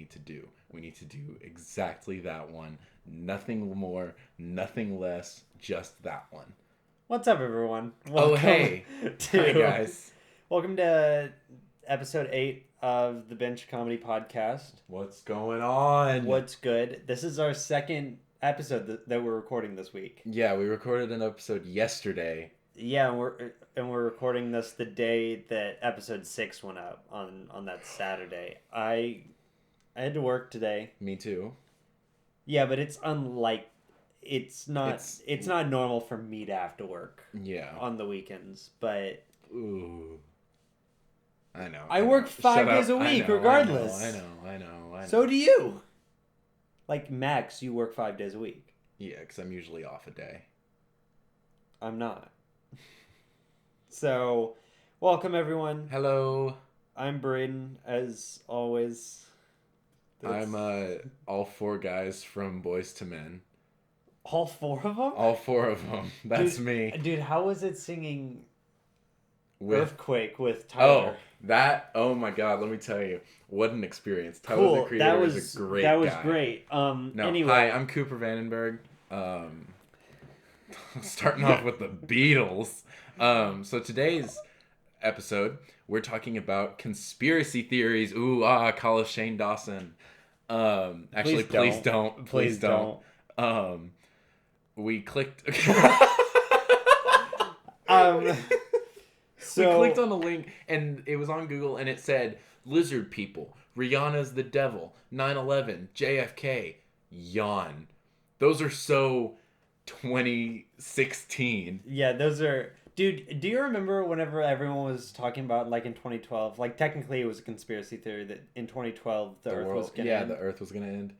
need to do. We need to do exactly that one. Nothing more, nothing less, just that one. What's up, everyone? Hey. Hi, guys. Welcome to episode 8 of the Bench Comedy Podcast. What's going on? What's good? This is our second episode that we're recording this week. Yeah, we recorded an episode yesterday. Yeah, and we're recording this the day that episode 6 went up on that Saturday. I had to work today. Me too. Yeah, but it's unlike it's not normal for me to have to work. Yeah. On the weekends, but ooh. I know. I work 5 days a week regardless. I know. So do you. Like max, you work 5 days a week. Yeah, because I'm usually off a day. I'm not. So, welcome everyone. Hello. I'm Braden, as always. I'm all 4 guys from Boys to Men. All 4 of them? All 4 of them. That's me. Dude, how was it singing Earthquake with Tyler? Oh my god, let me tell you. What an experience. Tyler, the Creator, is a great guy. That was great. Anyway. Hi, I'm Cooper Vandenberg. Starting off with the Beatles. So today's episode, we're talking about conspiracy theories. Call us Shane Dawson. Actually, please don't. Please don't. We clicked... So, we clicked on a link, and it was on Google, and it said, Lizard People, Rihanna's the Devil, 9/11, JFK, yawn. Those are so 2016. Yeah, those are... Dude, do you remember whenever everyone was talking about, like, in 2012, like, technically it was a conspiracy theory that in 2012 the Earth was going to end? Yeah, the Earth was going to end.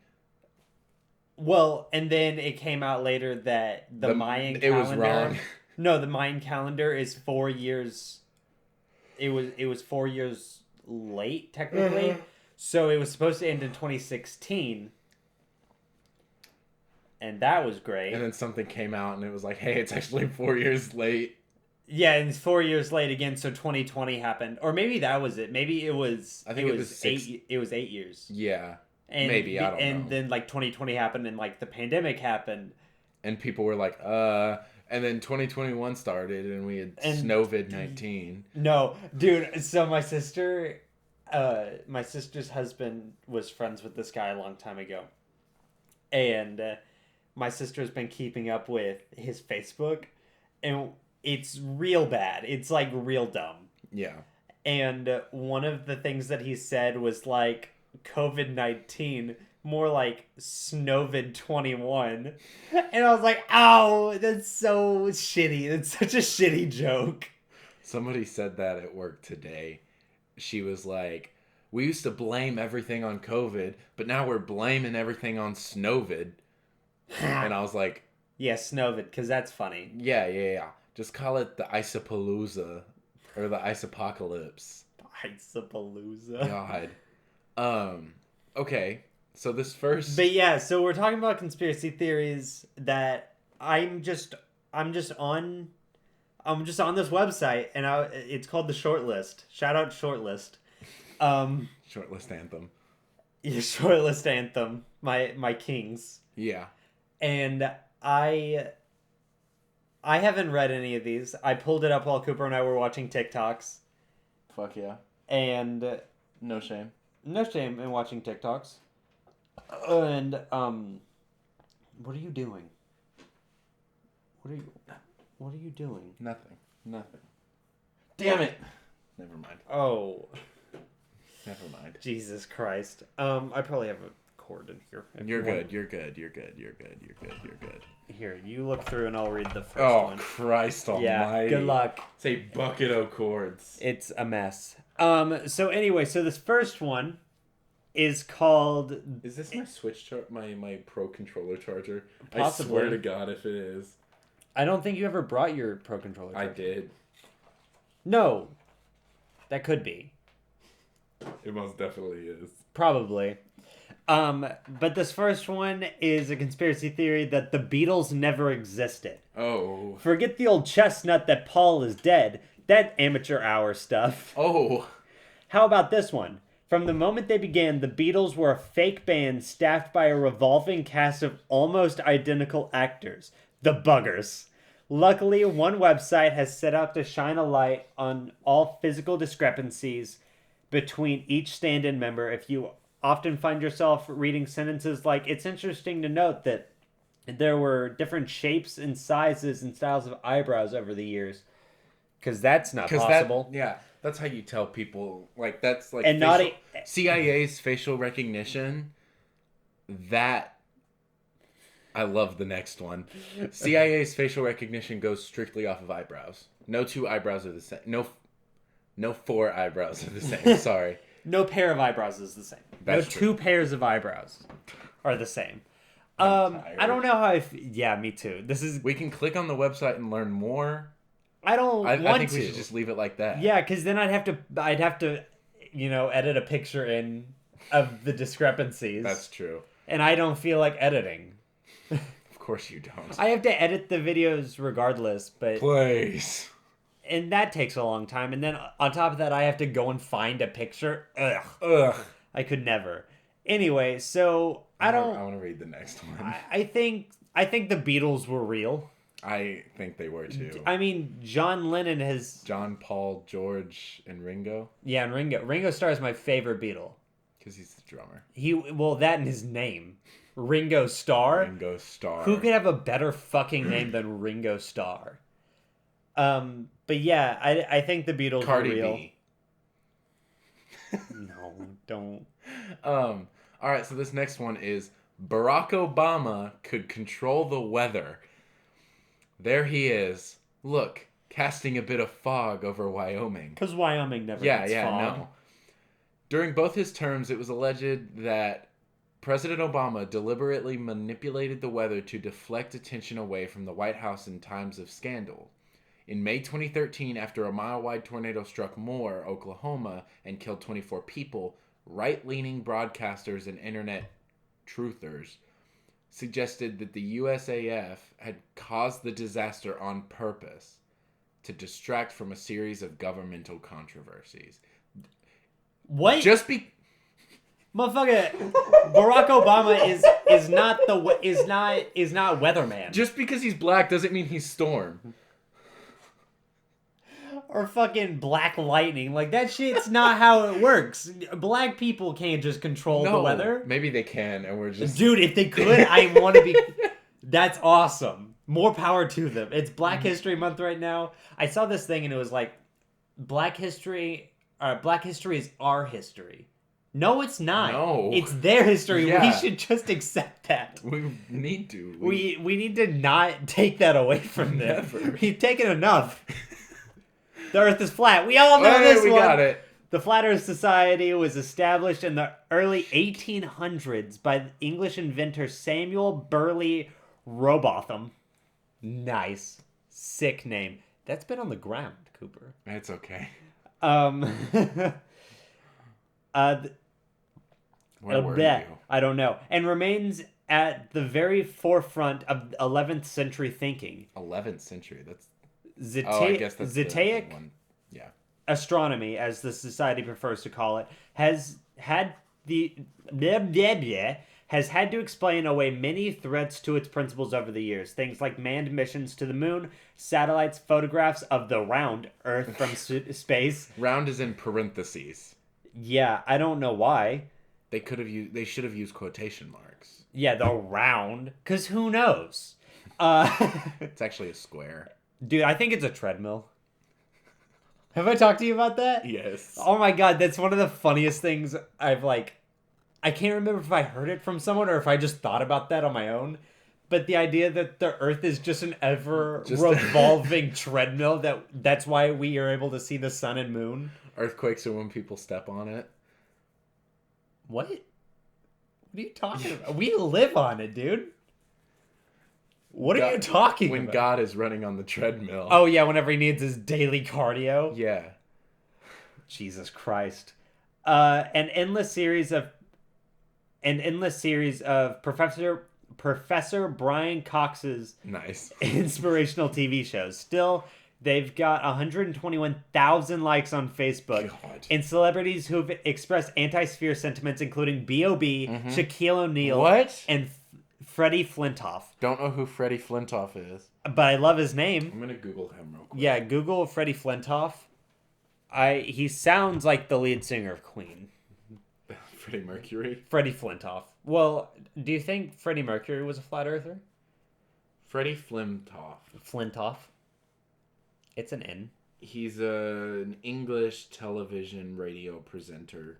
Well, and then it came out later that the Mayan calendar... It was wrong. No, the Mayan calendar is 4 years... It was 4 years late, technically. Mm-hmm. So it was supposed to end in 2016. And that was great. And then something came out and it was like, hey, it's actually 4 years late. Yeah, and it's 4 years late again, so 2020 happened. Or maybe that was it. Maybe it was... I think it was 8 years. Yeah. And maybe, I don't know. And then, like, 2020 happened and, like, the pandemic happened. And people were like, And then 2021 started, and we had Snowvid-19. No, dude. So my sister's husband was friends with this guy a long time ago, and my sister's been keeping up with his Facebook, and it's real bad. It's like real dumb. Yeah. And one of the things that he said was like COVID-19. More like Snowvid-21. And I was like, ow, that's so shitty. That's such a shitty joke. Somebody said that at work today. She was like, we used to blame everything on COVID, but now we're blaming everything on Snowvid. And I was like... Yeah, Snowvid, because that's funny. Yeah. Just call it the Isopalooza. Or the Isopocalypse. Isopalooza. God. Okay. So this first... But yeah, so we're talking about conspiracy theories that I'm just on this website, and it's called the Shortlist. Shout out Shortlist. Shortlist Anthem. Yeah, Shortlist Anthem. My kings. Yeah. And I haven't read any of these. I pulled it up while Cooper and I were watching TikToks. Fuck yeah. And... No shame. No shame in watching TikToks. And, what are you doing? What are you doing? Nothing. Damn it! Never mind. Oh. Never mind. Jesus Christ. I probably have a cord in here. You're good. Here, you look through and I'll read the first one. Oh, Christ almighty. Yeah, good luck. It's a bucket of cords. It's a mess. So anyway, so this first one is called... Is this my Switch my Pro Controller charger? Possibly. I swear to God if it is. I don't think you ever brought your Pro Controller charger. I did. No. That could be. It most definitely is. Probably. But this first one is a conspiracy theory that the Beatles never existed. Oh. Forget the old chestnut that Paul is dead. That amateur hour stuff. Oh. How about this one? From the moment they began, the Beatles were a fake band staffed by a revolving cast of almost identical actors. The buggers. Luckily, one website has set out to shine a light on all physical discrepancies between each stand-in member. If you often find yourself reading sentences like, it's interesting to note that there were different shapes and sizes and styles of eyebrows over the years. Because that's not possible. That's how you tell people. Like, that's like and CIA's facial recognition. That... I love the next one. CIA's facial recognition goes strictly off of eyebrows. No two eyebrows are the same. No four eyebrows are the same. Sorry. No pair of eyebrows is the same. That's true. 2 pairs of eyebrows are the same. I don't know how yeah, me too. We can click on the website and learn more. I think we should just leave it like that. Yeah, because then I'd have to, edit a picture in of the discrepancies. That's true. And I don't feel like editing. Of course you don't. I have to edit the videos regardless, but... Please. And that takes a long time. And then on top of that, I have to go and find a picture. Ugh. I could never. Anyway, so I want to read the next one. I think the Beatles were real. I think they were too. I mean, John Lennon has... John, Paul, George, and Ringo? Yeah, and Ringo. Ringo Starr is my favorite Beatle. Because he's the drummer. That and his name. Ringo Starr? Ringo Starr. Who could have a better fucking name than Ringo Starr? But yeah, I think the Beatles Cardi were real. B. No, don't. Alright, so this next one is Barack Obama could control the weather. There he is. Look, casting a bit of fog over Wyoming. Because Wyoming never gets fog. No. During both his terms, it was alleged that President Obama deliberately manipulated the weather to deflect attention away from the White House in times of scandal. In May 2013, after a mile-wide tornado struck Moore, Oklahoma, and killed 24 people, right-leaning broadcasters and internet truthers suggested that the USAF had caused the disaster on purpose to distract from a series of governmental controversies. What? Motherfucker, Barack Obama is not weatherman. Just because he's black doesn't mean he's Storm. Or fucking Black Lightning. Like, that shit's not how it works. Black people can't just control the weather. Maybe they can, and we're just... Dude, if they could, I want to be... That's awesome. More power to them. It's Black History Month right now. I saw this thing, and it was like, Black history is our history. No, it's not. No. It's their history. Yeah. We should just accept that. We need to. We need to not take that away from them. Never. We've taken enough. The Earth is flat. We all know this one. We got it. The Flat Earth Society was established in the early 1800s by the English inventor Samuel Burley Robotham. Nice. Sick name. That's been on the ground, Cooper. It's okay. Where were you? I don't know. And remains at the very forefront of 11th century thinking. 11th century? That's... I guess that's Zetaic one. Yeah. Astronomy, as the society prefers to call it, has had to explain away many threats to its principles over the years. Things like manned missions to the moon, satellites, photographs of the round Earth from space. Round is in parentheses. Yeah, I don't know why. They should have used quotation marks. Yeah, the round. Because who knows? It's actually a square. Dude, I think it's a treadmill. Have I talked to you about that? Yes. Oh my god, that's one of the funniest things I've I can't remember if I heard it from someone or if I just thought about that on my own. But the idea that the Earth is just an ever-revolving treadmill, that's why we are able to see the sun and moon. Earthquakes are when people step on it. What? What are you talking about? We live on it, dude. What are you talking about? When God is running on the treadmill. Oh, yeah, whenever he needs his daily cardio. Yeah. Jesus Christ. An endless series of Professor Brian Cox's nice inspirational TV shows. Still, They've got 121,000 likes on Facebook. God. And celebrities who've expressed anti-sphere sentiments, including B.O.B., Shaquille O'Neal, What? and Freddie Flintoff. Don't know who Freddie Flintoff is. But I love his name. I'm gonna Google him real quick. Yeah, Google Freddie Flintoff. He sounds like the lead singer of Queen. Freddie Mercury? Freddie Flintoff. Well, do you think Freddie Mercury was a flat earther? Freddie Flintoff. Flintoff. It's an N. He's an English television radio presenter.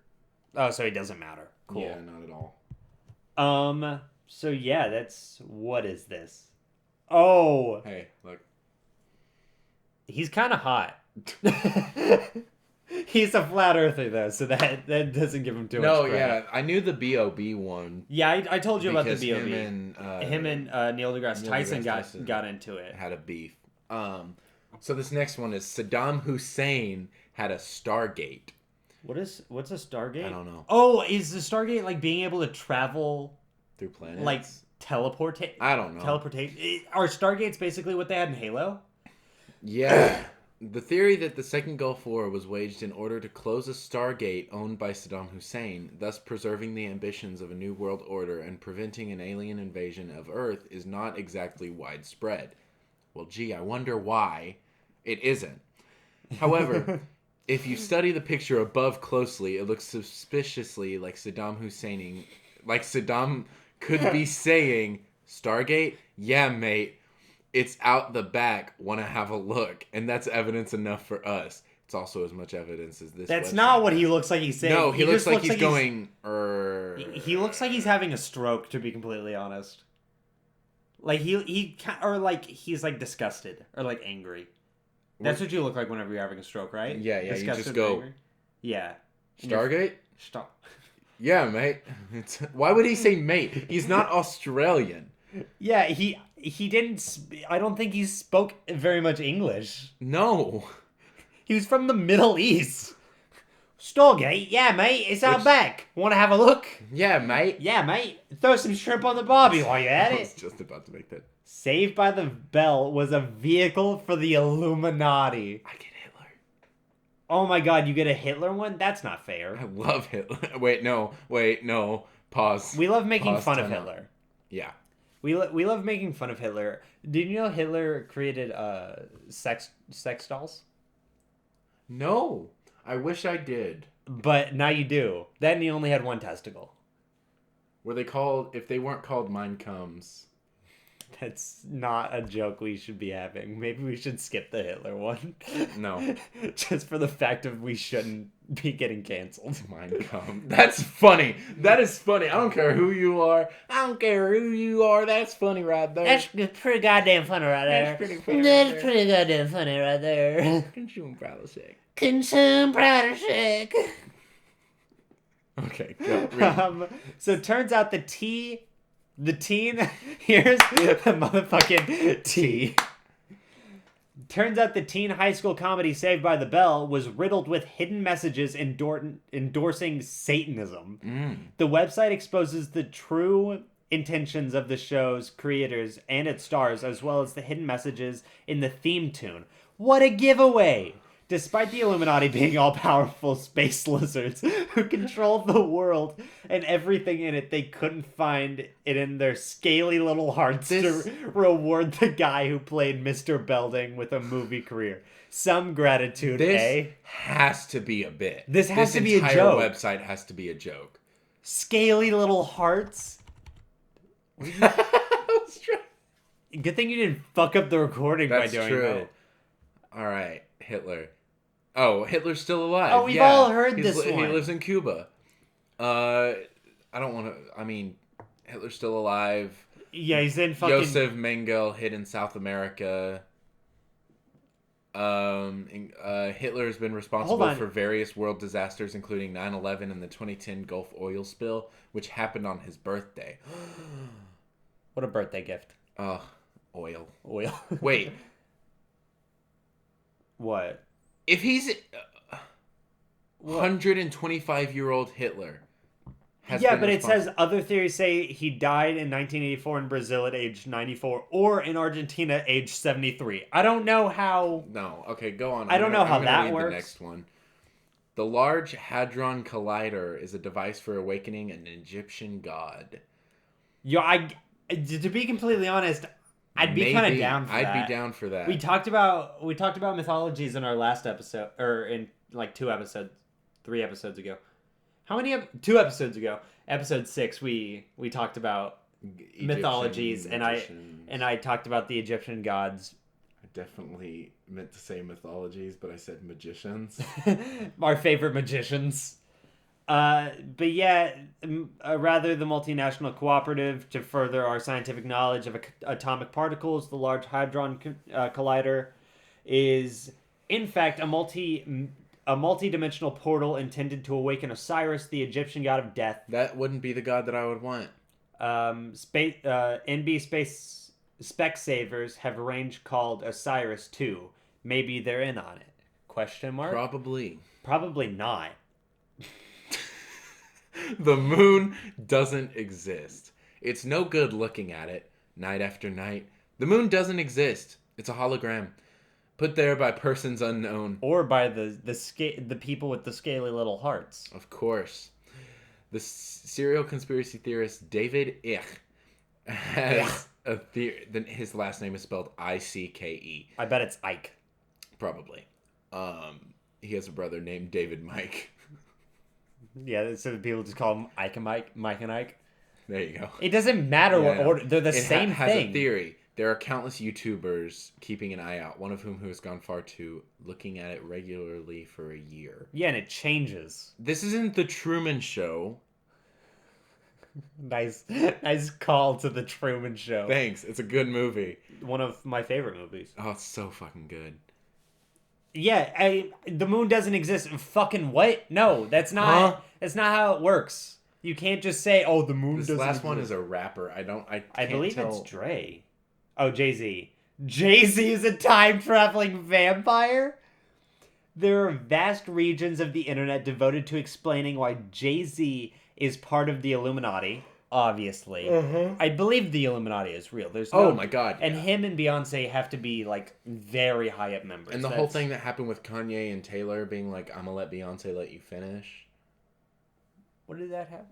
Oh, so he doesn't matter. Cool. Yeah, not at all. So yeah, that's... What is this? Oh! Hey, look. He's kind of hot. He's a flat earther, though, so that doesn't give him too much credit. Yeah, I knew the B.O.B. one. Yeah, I told you about the B.O.B. Him and Neil deGrasse Tyson Tyson got into it. had a beef. So this next one is Saddam Hussein had a Stargate. What's a Stargate? I don't know. Oh, is the Stargate like being able to travel Through planets? like teleportate? I don't know. Teleportate? Are Stargates basically what they had in Halo? Yeah. The theory that the Second Gulf War was waged in order to close a Stargate owned by Saddam Hussein, thus preserving the ambitions of a new world order and preventing an alien invasion of Earth, is not exactly widespread. Well, gee, I wonder why it isn't. However, if you study the picture above closely, it looks suspiciously like Saddam Hussein, like Saddam could be saying, Stargate? Yeah, mate. It's out the back. Want to have a look. And that's evidence enough for us. It's also as much evidence as this. That's website. not what he looks like he's saying. No, he looks like he's like going... He looks like he's having a stroke, to be completely honest. Like, he's like disgusted or like angry. That's what you look like whenever you're having a stroke, right? Yeah, Disgusted you just and go... angry? Yeah. Stargate? Stop. Yeah, mate. Why would he say mate? He's not Australian. Yeah, he didn't... I don't think he spoke very much English. No. He was from the Middle East. Stargate? Yeah, mate. It's out back. Want to have a look? Yeah, mate. Yeah, mate. Throw some shrimp on the barbie while you're at I it. was just about to make that. Saved by the Bell was a vehicle for the Illuminati. I get Hitler. Oh my god, you get a Hitler one? That's not fair. I love Hitler. Wait, no. Pause. We love making Pause, fun of time out. Hitler. Yeah. We love making fun of Hitler. Did you know Hitler created sex dolls? No. I wish I did. But now you do. Then he only had one testicle. Were they called... If they weren't called Mine Comes... That's not a joke we should be having. Maybe we should skip the Hitler one. No. Just for the fact of we shouldn't be getting canceled. Mine Comes. That's funny. That is funny. I don't care who you are. I don't care who you are. That's funny right there. That's pretty goddamn funny right there. That's pretty funny. That's pretty goddamn funny right there. Consume product shake. Consume product shake. Okay, go. So it turns out the teen, here's the motherfucking T. Turns out the teen high school comedy Saved by the Bell was riddled with hidden messages endorsing Satanism. The website exposes the true intentions of the show's creators and its stars, as well as the hidden messages in the theme tune. What a giveaway! Despite the Illuminati being all-powerful space lizards who control the world and everything in it, they couldn't find it in their scaly little hearts to reward the guy who played Mr. Belding with a movie career. Some gratitude, This has to be a bit. This has to be a joke. This entire website has to be a joke. Scaly little hearts? Good thing you didn't fuck up the recording by doing that. All right, Hitler. Oh, Hitler's still alive. Oh, we've all heard this one. He lives in Cuba. I don't want to... I mean, Hitler's still alive. Yeah, he's in fucking... Josef Mengele hid in South America. Hitler has been responsible for various world disasters, including 9/11 and the 2010 Gulf oil spill, which happened on his birthday. What a birthday gift. Oil. Wait. What? If he's 125-year-old Hitler, has Yeah, been but it responsible. says other theories say he died in 1984 in Brazil at age 94 or in Argentina age 73. I don't know how. No, okay, go on. I don't know how I'm gonna that read works. the next one. The Large Hadron Collider is a device for awakening an Egyptian god. Yo, to be completely honest, I'd be kind of down for I'd that. be down for that. We talked about mythologies in our last episode, or in like 3 episodes ago. How many? 2 episodes ago, episode 6, we talked about Egyptian mythologies, magicians. and I talked about the Egyptian gods. I definitely meant to say mythologies, but I said magicians. Our favorite magicians. But yeah, rather the multinational cooperative to further our scientific knowledge of atomic particles, the Large Hadron Collider is, in fact, a multi-dimensional portal intended to awaken Osiris, the Egyptian god of death. That wouldn't be the god that I would want. NB Space Specsavers have a range called Osiris 2. Maybe they're in on it. Question mark? Probably. Probably not. The moon doesn't exist. It's no good looking at it night after night. The moon doesn't exist. It's a hologram put there by persons unknown. Or by the people with the scaly little hearts. Of course. The serial conspiracy theorist David Icke has a theory. His last name is spelled Icke. I bet it's Ike. Probably. He has a brother named David Mike. Yeah, so people just call him Ike and Mike and Ike. There you go. It doesn't matter what order. They're the same has thing. A theory. There are countless YouTubers keeping an eye out. One of whom who has gone far too, looking at it regularly for a year. Yeah, and it changes. This isn't the Truman Show. Nice call to the Truman Show. Thanks. It's a good movie. One of my favorite movies. Oh, it's so fucking good. Yeah, the moon doesn't exist. Fucking what? No, that's not. Huh? That's not how it works. You can't just say, "Oh, the moon doesn't." This last exist. one is a rapper. I believe tell. it's Dre. Oh, Jay-Z. Jay-Z is a time-traveling vampire? There are vast regions of the internet devoted to explaining why Jay-Z is part of the Illuminati, obviously. I believe the Illuminati is real. There's no, Oh my god. And him and Beyonce have to be, like, very high up members. And the whole thing that happened with Kanye and Taylor being like, I'm gonna let Beyonce let you finish. What did that happen?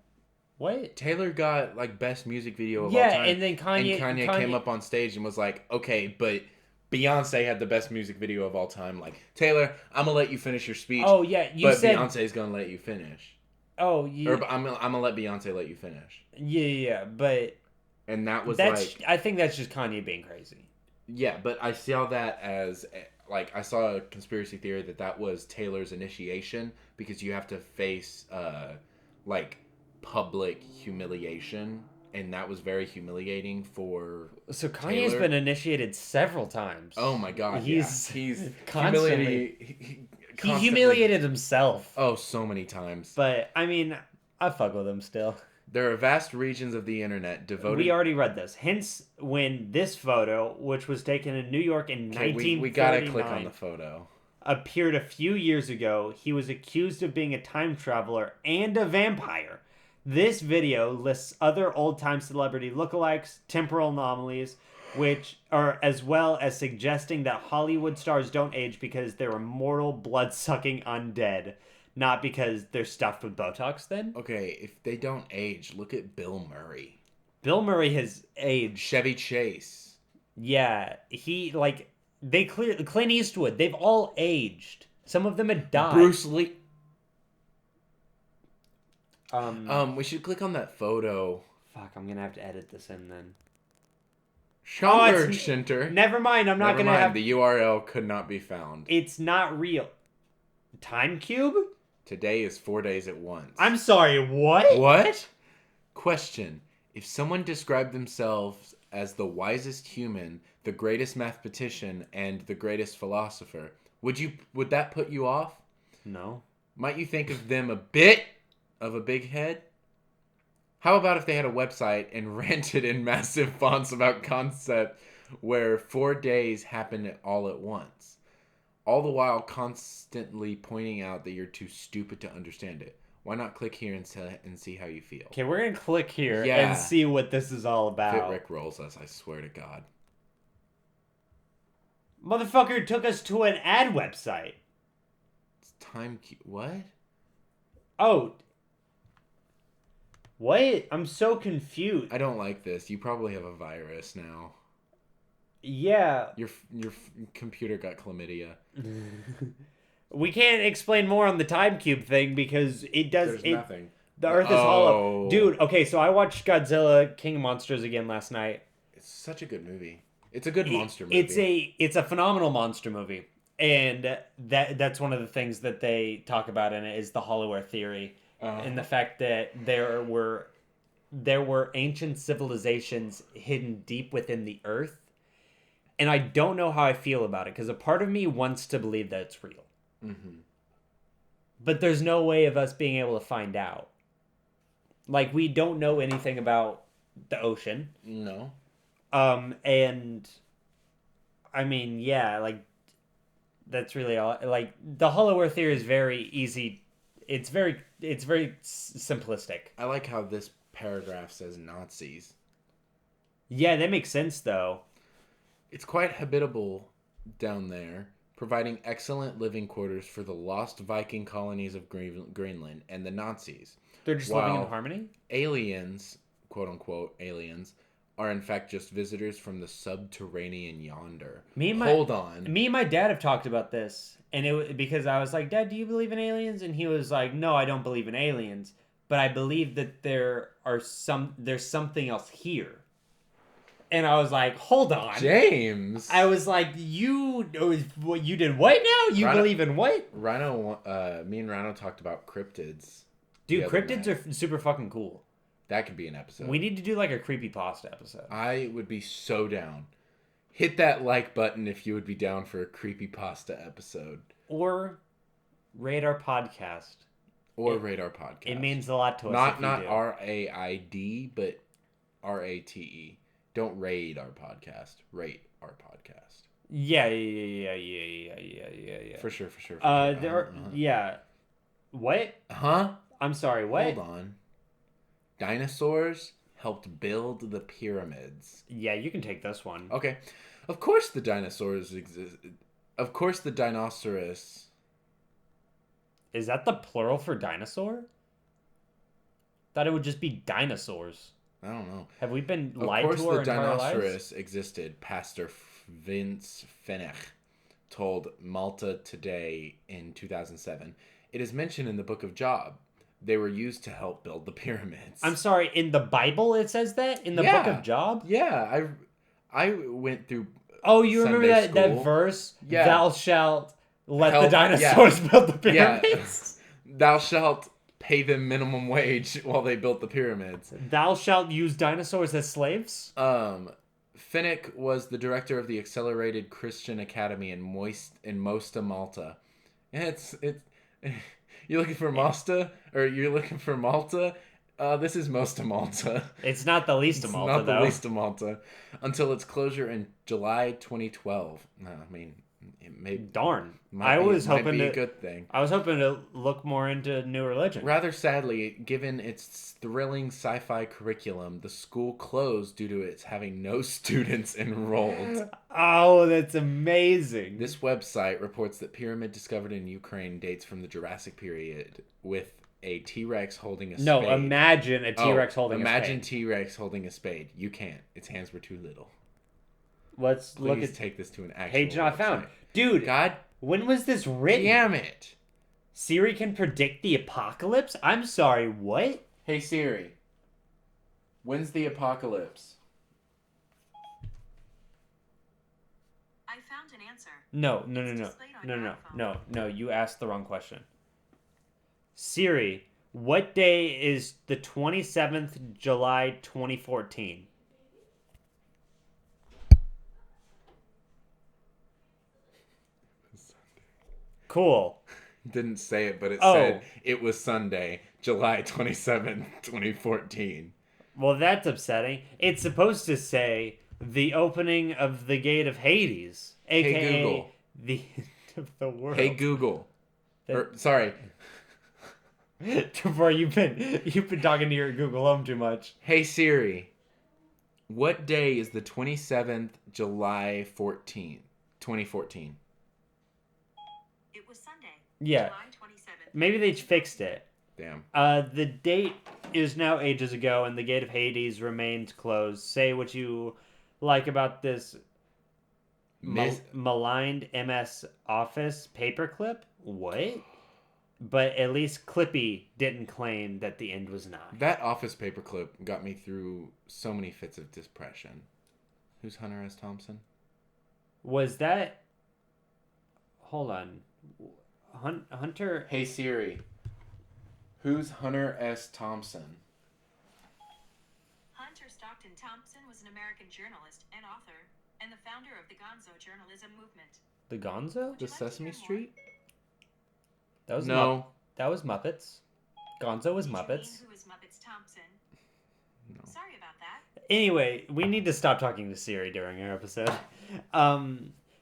What? Taylor got like best music video of all time. Yeah, and then Kanye came up on stage and was like, okay, but Beyonce had the best music video of all time. Like, Taylor, I'm gonna let you finish your speech. Oh yeah, you but said Beyonce's gonna let you finish. Oh, yeah. Or I'm gonna let Beyonce let you finish. Yeah, but And that was that's like, I think that's just Kanye being crazy. yeah, but I saw that as like I saw a conspiracy theory that was Taylor's initiation because you have to face like public humiliation, and that was very humiliating for So Kanye's Taylor. been initiated several times. Oh my god, He's he's constantly he he humiliated himself. Oh, so many times. But I mean, I fuck with him still. There are vast regions of the internet devoted. We already read this. Hence, when this photo, which was taken in New York in 1949, we gotta click on the photo. Appeared a few years ago, he was accused of being a time traveler and a vampire. This video lists other old-time celebrity lookalikes, temporal anomalies, which are as well as suggesting that Hollywood stars don't age because they're immortal, blood-sucking undead, not because they're stuffed with Botox then. Okay, if they don't age, look at Bill Murray. Bill Murray has aged. Chevy Chase. Yeah, Clint Eastwood, they've all aged. Some of them had died. Bruce Lee. We should click on that photo. Fuck, I'm gonna have to edit this in then. Schomburg Center. Never mind, I'm not Never gonna mind, have... the URL could not be found. It's not real. Time Cube? Today is 4 days at once. I'm sorry, what? What? Question. If someone described themselves as the wisest human, the greatest mathematician, and the greatest philosopher, would that put you off? No. Might you think of them a bit of a big head? How about if they had a website and ranted in massive fonts about concept where 4 days happen all at once, all the while constantly pointing out that you're too stupid to understand it? Why not click here and see how you feel? Okay, we're gonna click here Yeah. and see what this is all Fit about. Rick rolls us, I swear to God. Motherfucker took us to an ad website. It's what? Oh. What? I'm so confused. I don't like this. You probably have a virus now. Yeah. Your computer got chlamydia. We can't explain more on the time cube thing because it does. There's nothing. The Earth is hollow, dude. Okay, so I watched Godzilla King of Monsters again last night. It's such a good movie. It's a good monster movie. It's a phenomenal monster movie, and that's one of the things that they talk about in it is the hollow earth theory, and the fact that there were ancient civilizations hidden deep within the earth, and I don't know how I feel about it because a part of me wants to believe that it's real, but there's no way of us being able to find out. Like, we don't know anything about the ocean. No. And I mean, yeah, like, that's really all. Like, the hollow earth theory is very easy. It's very simplistic. I like how this paragraph says Nazis. Yeah, that makes sense, though. It's quite habitable down there, providing excellent living quarters for the lost Viking colonies of Greenland and the Nazis. They're just living in harmony? Aliens, quote-unquote aliens, are in fact just visitors from the subterranean yonder. Hold on. Me and my dad have talked about this, and because I was like, Dad, do you believe in aliens? And he was like, no, I don't believe in aliens, but I believe that there's something else here. And I was like, hold on. James! I was like, you did what now? You believe in what? Me and Rhino talked about cryptids. Dude, cryptids are super fucking cool. That could be an episode. We need to do like a creepypasta episode. I would be so down. Hit that like button if you would be down for a creepypasta episode. Or rate our podcast. Rate our podcast. It means a lot to us. Not RAID, but RATE. Don't raid our podcast. Rate our podcast. Yeah. For sure. Yeah. What? Huh? I'm sorry, what? Hold on. Dinosaurs helped build the pyramids. Yeah, you can take this one. Okay. Of course the dinosaurs exist. Of course the Dinosaurus. Is that the plural for dinosaur? Thought it would just be dinosaurs. I don't know. Have we been lied to our entire lives? Of course the Dinosaurus existed. Pastor Vince Fenech told Malta Today in 2007. It is mentioned in the book of Job. They were used to help build the pyramids. I'm sorry, in the Bible it says that? In the book of Job? Yeah, I went through you remember that verse? Yeah. Thou shalt let the dinosaurs build the pyramids? Yeah. Thou shalt pay them minimum wage while they built the pyramids. Thou shalt use dinosaurs as slaves? Finnick was the director of the Accelerated Christian Academy in Mosta, Malta. It's you're looking for Mosta, or you're looking for Malta? This is Mosta, Malta. It's not the least of Malta, though. Not the least of Malta. Until its closure in July 2012. No, I mean, it may... Darn. Might be a good thing. I was hoping to look more into New Religion. Rather sadly, given its thrilling sci-fi curriculum, the school closed due to its having no students enrolled. Oh, that's amazing. This website reports that pyramid discovered in Ukraine dates from the Jurassic period, with a T-Rex holding a spade. No, imagine a T-Rex holding a spade. Imagine T-Rex holding a spade. You can't. Its hands were too little. Let's look at... take this to an actual page not found. Dude, God, when was this written? Damn it. Siri can predict the apocalypse? I'm sorry, what? Hey Siri, when's the apocalypse? I found an answer. No, you asked the wrong question. Siri, what day is the 27th July 2014? Cool. Didn't say it, but it said it was Sunday, July 27th, 2014. Well, that's upsetting. It's supposed to say the opening of the gate of Hades, aka Hey Google. the end of the world. Hey Google. Sorry. Before you've been talking to your Google Home too much. Hey Siri, what day is the 27th July 14th, 2014? It was Sunday. Yeah. July 27th. Maybe they fixed it. Damn. The date is now ages ago, and the gate of Hades remains closed. Say what you like about this maligned MS Office paperclip. What? But at least Clippy didn't claim that the end was nigh. That Office paperclip got me through so many fits of depression. Who's Hunter S. Thompson? Was that... Hold on. Hunter... Hey Siri, who's Hunter S. Thompson? Hunter Stockton Thompson was an American journalist and author, and the founder of the Gonzo journalism movement. The Gonzo? Would you The like to Sesame hear more? Street? That was No. That was Muppets. Gonzo was Did you Muppets. mean who is Muppets Thompson? No. Sorry about that. Anyway, we need to stop talking to Siri during our episode.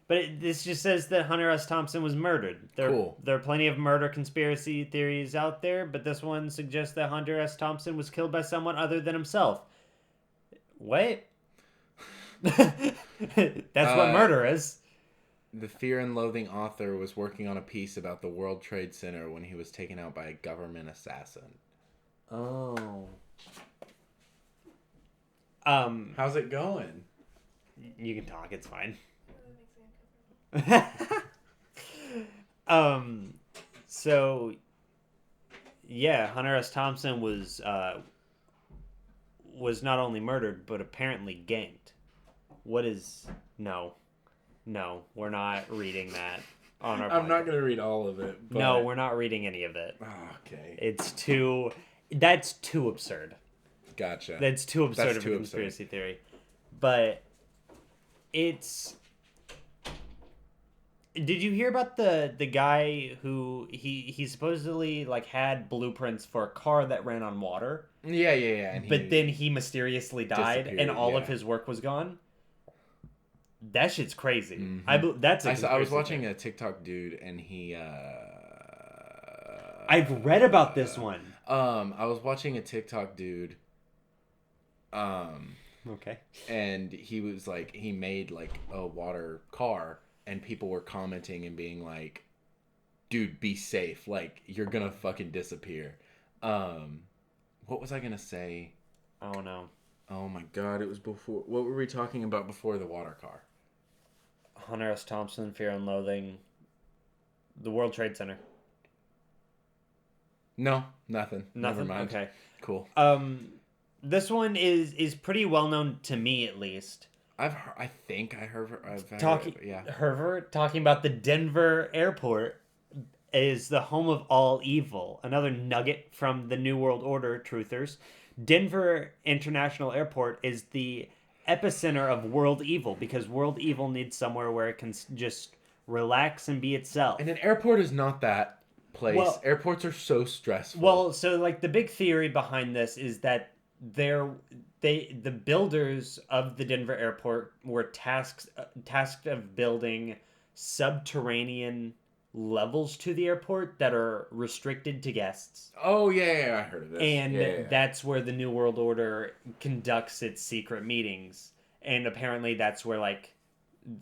This just says that Hunter S. Thompson was murdered. Cool. There are plenty of murder conspiracy theories out there, but this one suggests that Hunter S. Thompson was killed by someone other than himself. What? That's what murder is. The Fear and Loathing author was working on a piece about the World Trade Center when he was taken out by a government assassin. Oh. How's it going? You can talk, it's fine. So yeah, Hunter S. Thompson was not only murdered but apparently ganked. What is no, we're not reading that on our. I'm not gonna read all of it. But... No, we're not reading any of it. Oh, okay. It's too. That's too absurd. Gotcha. That's too absurd That's of too a conspiracy theory. But it's. Did you hear about the guy who he supposedly like had blueprints for a car that ran on water? Yeah. And But then he mysteriously died, and all of yeah. his work was gone. That shit's crazy. Mm-hmm. I was watching a TikTok dude, and he. I've read about this one. I was watching a TikTok dude. Okay. And he was like, he made like a water car, and people were commenting and being like, "Dude, be safe. Like, you're gonna fucking disappear." What was I gonna say? Oh no. Oh my god, it was before. What were we talking about before the water car? Hunter S. Thompson, Fear and Loathing, the World Trade Center. No, nothing. Never mind. Okay. Cool. This one is pretty well known to me, at least. I've heard talking about the Denver airport is the home of all evil. Another nugget from the New World Order truthers. Denver International Airport is the epicenter of world evil because world evil needs somewhere where it can just relax and be itself. And an airport is not that place. Well, airports are so stressful. Well, so like the big theory behind this is that the builders of the Denver airport were tasked of building subterranean levels to the airport that are restricted to guests. Oh yeah, I heard of this. And that's where the New World Order conducts its secret meetings. And apparently that's where like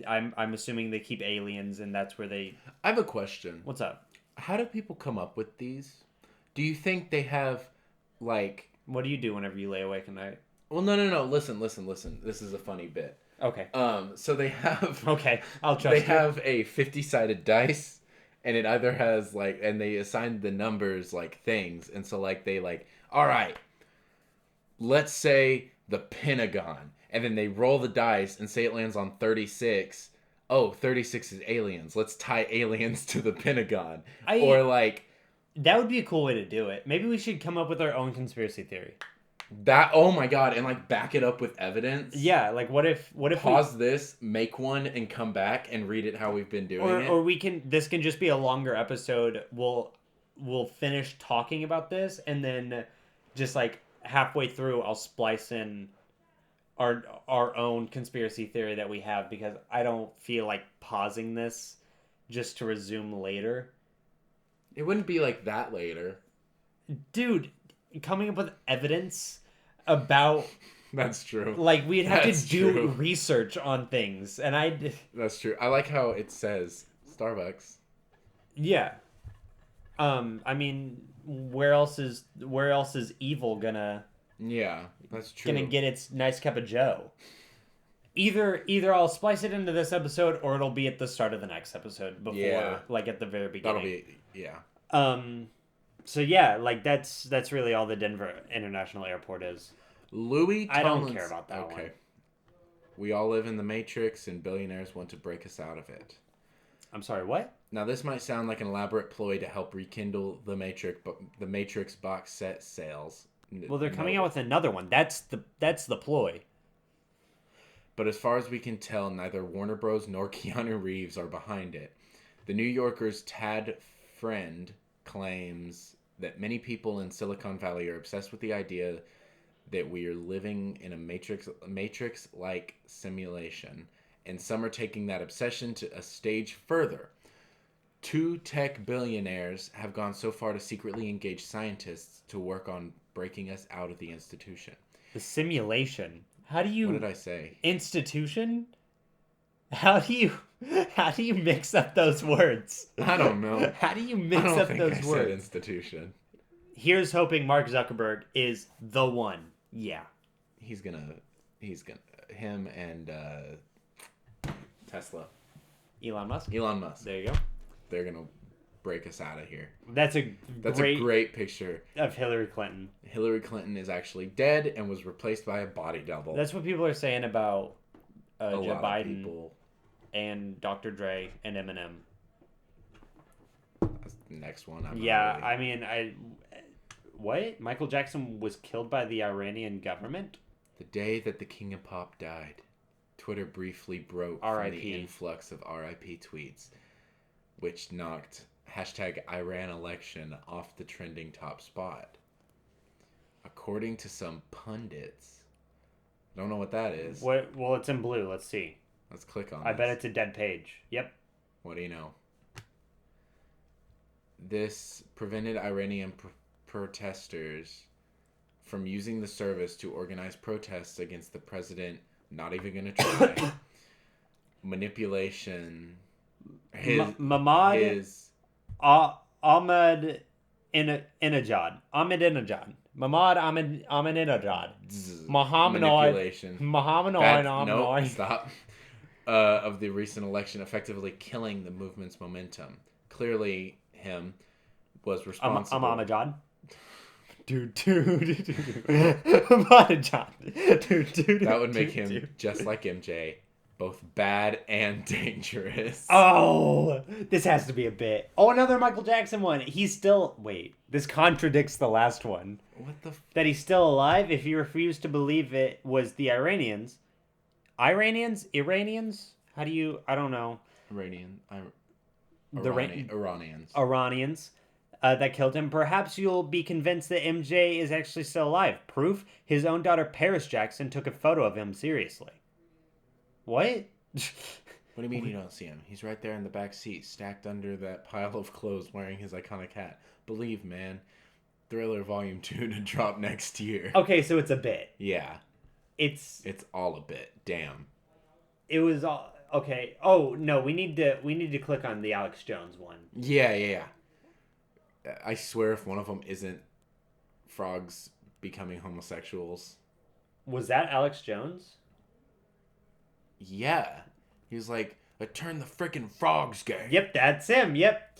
I'm assuming they keep aliens, and that's where they. I have a question. What's up? How do people come up with these? Do you think they have like? What do you do whenever you lay awake at night? Well, no. Listen. This is a funny bit. Okay. So they have. Okay, I'll trust you. They have a 50-sided dice, and it either has like, and they assign the numbers like things, and so like they like, all right, let's say the Pentagon, and then they roll the dice and say it lands on 36. Oh, 36 is aliens. Let's tie aliens to the Pentagon. Or like. That would be a cool way to do it. Maybe we should come up with our own conspiracy theory. That, oh my god, and like back it up with evidence. Yeah, like what if pause this, make one, and come back and read it how we've been doing it. Or this can just be a longer episode. We'll finish talking about this, and then just like halfway through, I'll splice in our own conspiracy theory that we have, because I don't feel like pausing this just to resume later. It wouldn't be like that later. Dude, coming up with evidence about That's true. like we'd have That's to do true. research on things, and That's true. I like how it says Starbucks. yeah. I mean, where else is evil gonna Yeah, that's true. get its nice cup of Joe? Either I'll splice it into this episode, or it'll be at the start of the next episode before, Yeah. like at the very beginning. Yeah. So yeah, like that's really all the Denver International Airport is. Louis I Tomlinson. don't care about that one. We all live in the Matrix, and billionaires want to break us out of it. I'm sorry, what? Now, this might sound like an elaborate ploy to help rekindle the Matrix box set sales. Well, they're coming out with another one. That's the ploy. But as far as we can tell, neither Warner Bros. Nor Keanu Reeves are behind it. The New Yorker's Tad Friend claims that many people in Silicon Valley are obsessed with the idea that we are living in a Matrix-like simulation, and some are taking that obsession to a stage further. 2 tech billionaires have gone so far to secretly engage scientists to work on breaking us out of the institution. The simulation. How do you... What did I say? Institution? How do you mix up those words? I don't know. How do you mix up those words? Said institution. Here's hoping Mark Zuckerberg is the one. Yeah. Him and Tesla. Elon Musk? Elon Musk. There you go. They're going to break us out of here. That's a great picture of Hillary Clinton. Hillary Clinton is actually dead and was replaced by a body double. That's what people are saying about Joe Biden people. And Dr. Dre and Eminem. That's the next one. I mean, what? Michael Jackson was killed by the Iranian government? The day that the King of Pop died, Twitter briefly broke from the influx of RIP tweets, which knocked #Iran election off the trending top spot. According to some pundits, I don't know what that is. What? Well, it's in blue. Let's see. Let's click on I bet it's a dead page. Yep. What do you know? This prevented Iranian protesters from using the service to organize protests against the president. Not even going to try. Manipulation. Ahmadinejad. Ahmadinejad. Manipulation. Muhammad. Stop. Of the recent election, effectively killing the movement's momentum. Clearly, him was responsible. Ahmadinejad. That would make him just like MJ, both bad and dangerous. Oh, this has to be a bit. Oh, another Michael Jackson one. He's still... Wait, this contradicts the last one. What the... That he's still alive if you refuse to believe it was the Iranians. Iranians? How do you... I don't know. Iranians. That killed him. Perhaps you'll be convinced that MJ is actually still alive. Proof? His own daughter Paris Jackson took a photo of him seriously. What? What do you mean you don't see him? He's right there in the back seat, stacked under that pile of clothes, wearing his iconic hat. Believe, man. Thriller Volume 2 to drop next year. Okay, so it's a bit. Yeah. It's all a bit. Damn. It was all... Okay. Oh, no, we need to click on the Alex Jones one. Yeah. I swear if one of them isn't frogs becoming homosexuals. Was that Alex Jones? Yeah. He was like, I turned the frickin' frogs gay. Yep, that's him. Yep.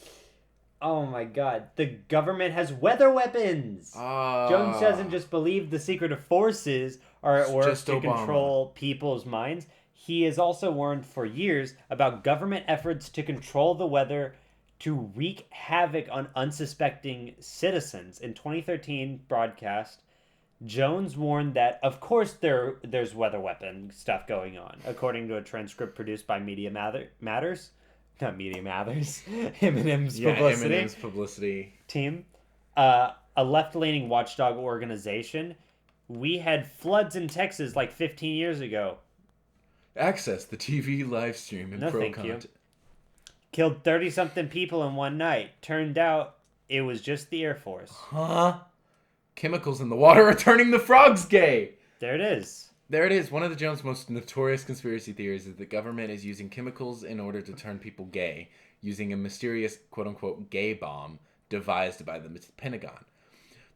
Oh my god. The government has weather weapons. Jones doesn't just believe the secretive forces are at work to control people's minds. He has also warned for years about government efforts to control the weather to wreak havoc on unsuspecting citizens. In 2013 broadcast, Jones warned that, of course, there's weather weapon stuff going on, according to a transcript produced by Media Matters. Not Media Matters. Eminem's publicity team. A left-leaning watchdog organization. We had floods in Texas like 15 years ago. Access the TV live stream and pro content. Killed 30-something people in one night. Turned out It was just the Air Force. Huh? Chemicals in the water are turning the frogs gay. There it is. There it is. One of the Jones' most notorious conspiracy theories is that the government is using chemicals in order to turn people gay, using a mysterious quote-unquote gay bomb devised by the Pentagon.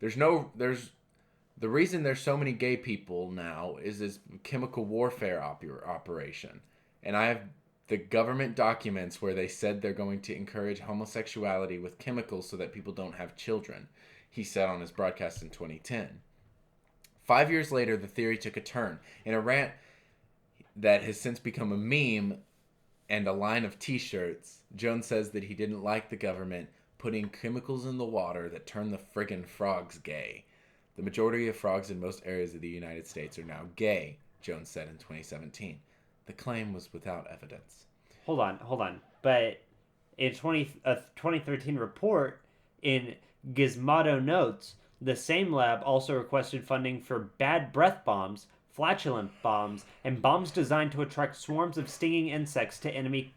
The reason there's so many gay people now is this chemical warfare operation. And I have the government documents where they said they're going to encourage homosexuality with chemicals so that people don't have children, he said on his broadcast in 2010. 5 years later, the theory took a turn. In a rant that has since become a meme and a line of t-shirts, Jones says that he didn't like the government putting chemicals in the water that turn the friggin' frogs gay. The majority of frogs in most areas of the United States are now gay, Jones said in 2017. The claim was without evidence. Hold on. But in a 2013 report in Gizmodo Notes, the same lab also requested funding for bad breath bombs, flatulent bombs, and bombs designed to attract swarms of stinging insects to enemy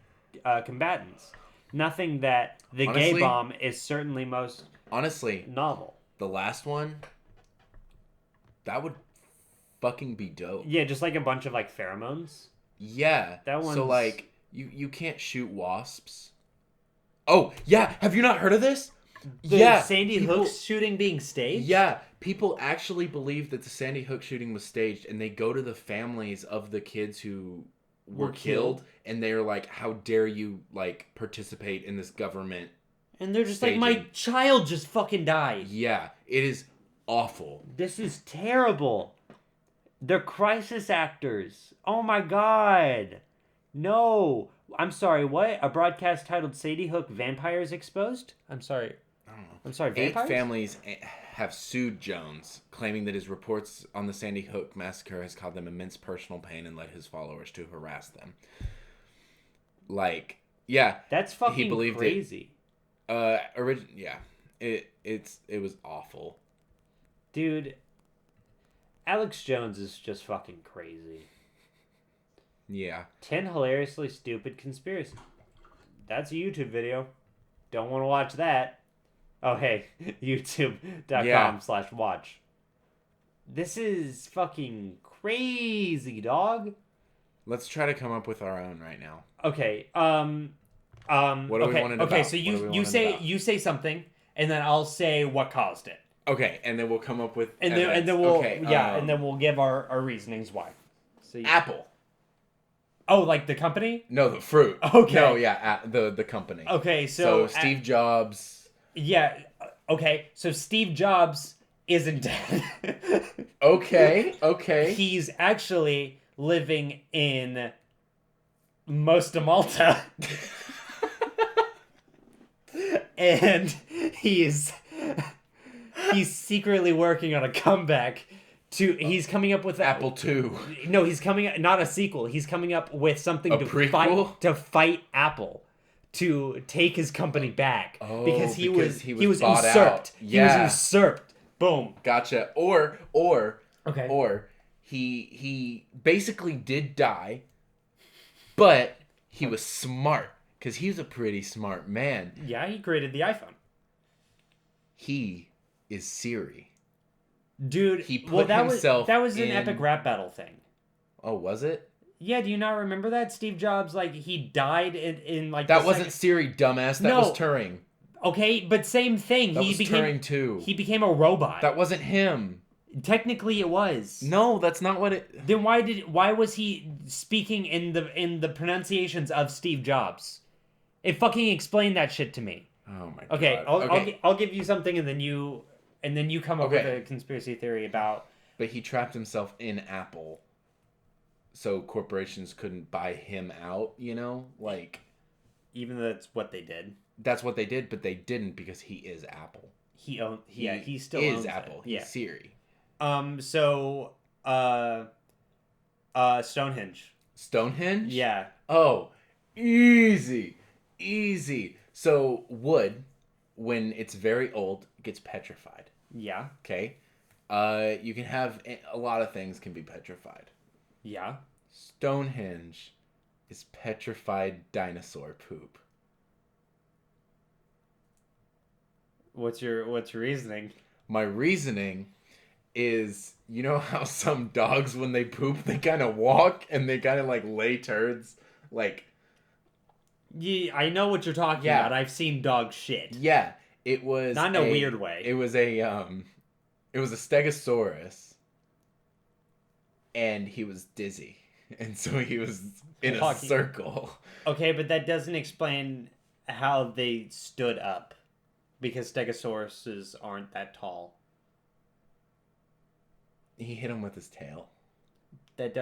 combatants. Nothing that the gay bomb is certainly most novel. The last one, that would fucking be dope. Yeah, just like a bunch of like pheromones. Yeah. That one's... So like you can't shoot wasps. Oh, yeah. Have you not heard of this? The Sandy Hook shooting being staged? Yeah. People actually believe that the Sandy Hook shooting was staged, and they go to the families of the kids who were killed, and they're like, how dare you like participate in this government? And they're just staging. Like, my child just fucking died. Yeah. It is awful. This is terrible. They're crisis actors. Oh my god. No. I'm sorry, what? A broadcast titled Sandy Hook Vampires Exposed? I'm sorry. I don't know. I'm sorry, vampires? 8 families have sued Jones, claiming that his reports on the Sandy Hook massacre has caused them immense personal pain and led his followers to harass them. Like, yeah. That's fucking crazy. Yeah. It was awful. Dude, Alex Jones is just fucking crazy. Yeah. 10 hilariously stupid conspiracies. That's a YouTube video. Don't want to watch that. Oh, hey. YouTube.com/watch. This is fucking crazy, dog. Let's try to come up with our own right now. Okay. What do we want it about? Okay, so you say something, and then I'll say what caused it. Okay, and then we'll come up with and then we'll give our reasonings why. So Apple. Oh, like the company? No, the fruit. Okay. No, yeah, the company. Okay, so Steve Jobs. Yeah. Okay, so Steve Jobs isn't dead. Okay. He's actually living in Most of Malta. And he's secretly working on a comeback he's coming up with Apple II. No, he's coming not a sequel. He's coming up with something to fight Apple, to take his company back because he was usurped. Out. Yeah. He was usurped. Boom. Gotcha. Or he basically did die, but he was smart because he's a pretty smart man. Yeah, he created the iPhone. He is Siri. Dude, he put himself that was an epic rap battle thing. Oh, was it? Yeah, do you not remember that? Steve Jobs, like, he died in like... That wasn't Siri, dumbass. That was Turing. Okay, but same thing. That was Turing, too. He became a robot. That wasn't him. Technically, it was. No, that's not what it... Then why was he speaking in the pronunciations of Steve Jobs? It fucking explained that shit to me. Oh, my God. Okay, I'll give you something, and then you come up with a conspiracy theory about... But he trapped himself in Apple, so corporations couldn't buy him out, you know? Like... Even though that's what they did. That's what they did, but they didn't because he is Apple. He still owns Apple. It. He's Siri. Stonehenge. Stonehenge? Yeah. Oh, easy. So wood, when it's very old, gets petrified. Yeah. Okay. You can have a lot of things can be petrified. Yeah. Stonehenge is petrified dinosaur poop. What's your reasoning? My reasoning is, you know how some dogs, when they poop, they kind of walk and they kind of like lay turds, like. Yeah, I know what you're talking about. I've seen dog shit. Yeah, it was not in a weird way. It was a Stegosaurus, and he was dizzy, and so he was in a circle. Okay, but that doesn't explain how they stood up, because Stegosauruses aren't that tall. He hit him with his tail. That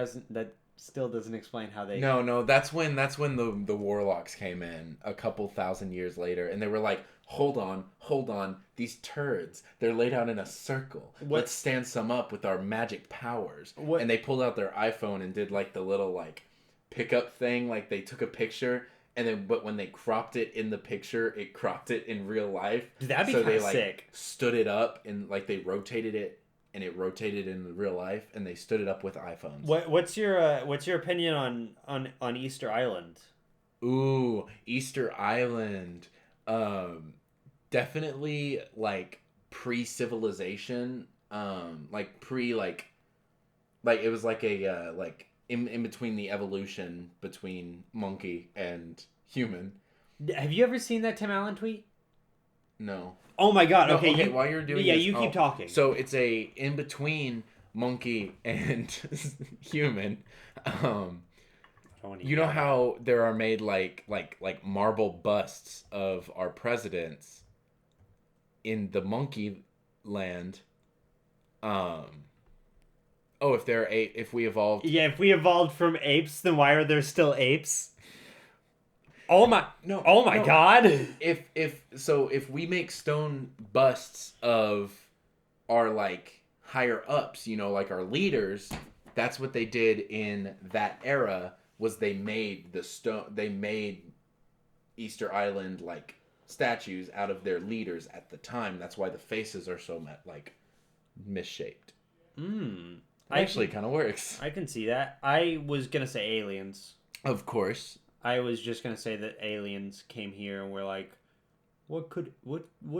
still doesn't explain how they... No, that's when the warlocks came in a couple thousand years later, and they were like, hold on, these turds, they're laid out in a circle. Let's stand some up with our magic powers. And they pulled out their iPhone and did like the little like pickup thing, like they took a picture, and then but when they cropped it in the picture, it cropped it in real life. That'd be kind of sick. Stood it up and like they rotated it. And it rotated in real life, and they stood it up with iPhones. What's your opinion on Easter Island? Ooh, Easter Island. Definitely like pre-civilization. Like pre like it was like a like in between the evolution between monkey and human. Have you ever seen that Tim Allen tweet? No. Oh my god! No, okay, while you're doing this, this, you keep talking. So it's a in between monkey and human. You know how there are made like marble busts of our presidents in the monkey land. If we evolved. Yeah, if we evolved from apes, then why are there still apes? Oh my god. If we make stone busts of our like higher ups, you know, like our leaders, that's what they did in that era was they made Easter Island like statues out of their leaders at the time. That's why the faces are so like misshaped. Actually kind of works. I can see that. I was going to say aliens. Of course. I was just gonna say that aliens came here and were like, what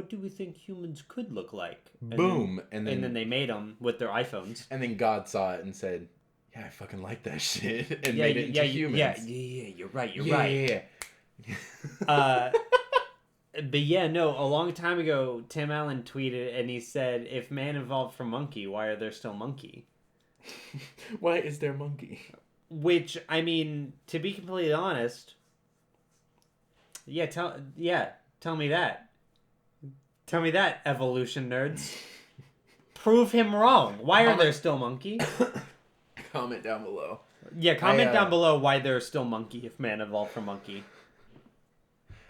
do we think humans could look like? And boom, and then they made them with their iPhones. And then God saw it and said, "Yeah, I fucking like that shit," and made it into humans. Yeah, you're right. But yeah, no. A long time ago, Tim Allen tweeted and he said, "If man evolved from monkey, why are there still monkey? Why is there monkey?" Which, I mean, to be completely honest, tell me that. Tell me that, evolution nerds. Prove him wrong. Why are there still monkey? Comment down below. Yeah, comment down below why there's still monkey if man evolved from monkey.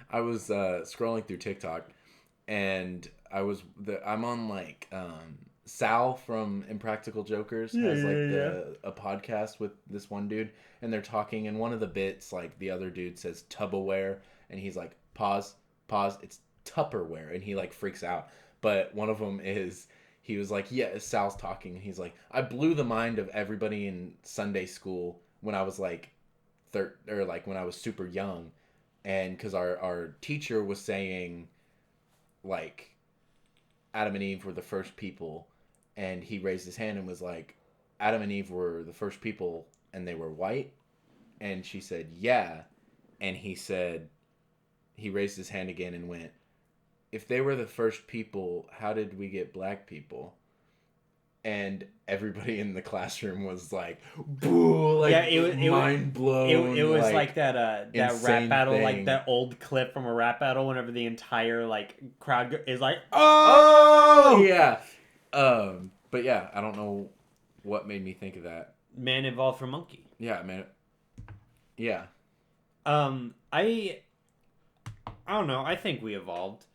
I was scrolling through TikTok, and I'm on like Sal from Impractical Jokers has a podcast with this one dude, and they're talking, and one of the bits, like the other dude says Tupperware, and he's like, pause, it's Tupperware, and he like freaks out. But one of them is, he was like, yeah, Sal's talking, and he's like, I blew the mind of everybody in Sunday school when I was like when I was super young, and because our teacher was saying like Adam and Eve were the first people. And he raised his hand and was like, Adam and Eve were the first people and they were white? And she said, yeah. And he raised his hand again and went, if they were the first people, how did we get black people? And everybody in the classroom was like, boo, like mind blown. It was like that rap battle, thing. like that old clip from a rap battle whenever the entire like crowd is like, oh yeah. But yeah, I don't know what made me think of that. Man evolved from monkey. Yeah, man. Yeah. I don't know. I think we evolved.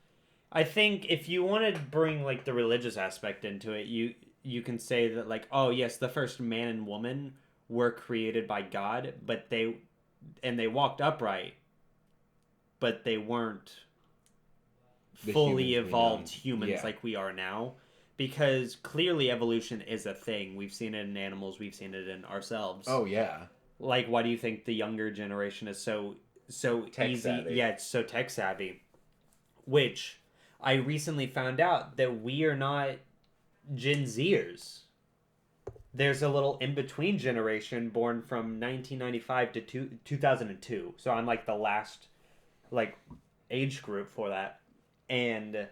I think if you want to bring like the religious aspect into it, you can say that like, oh yes, the first man and woman were created by God, but they walked upright, but they weren't fully evolved humans like we are now. Because clearly evolution is a thing. We've seen it in animals. We've seen it in ourselves. Oh, yeah. Like, why do you think the younger generation is so tech easy? savvy. Yeah, it's so tech savvy. Which I recently found out that we are not Gen Zers. There's a little in-between generation born from 1995 to 2002. So I'm like the last like age group for that. And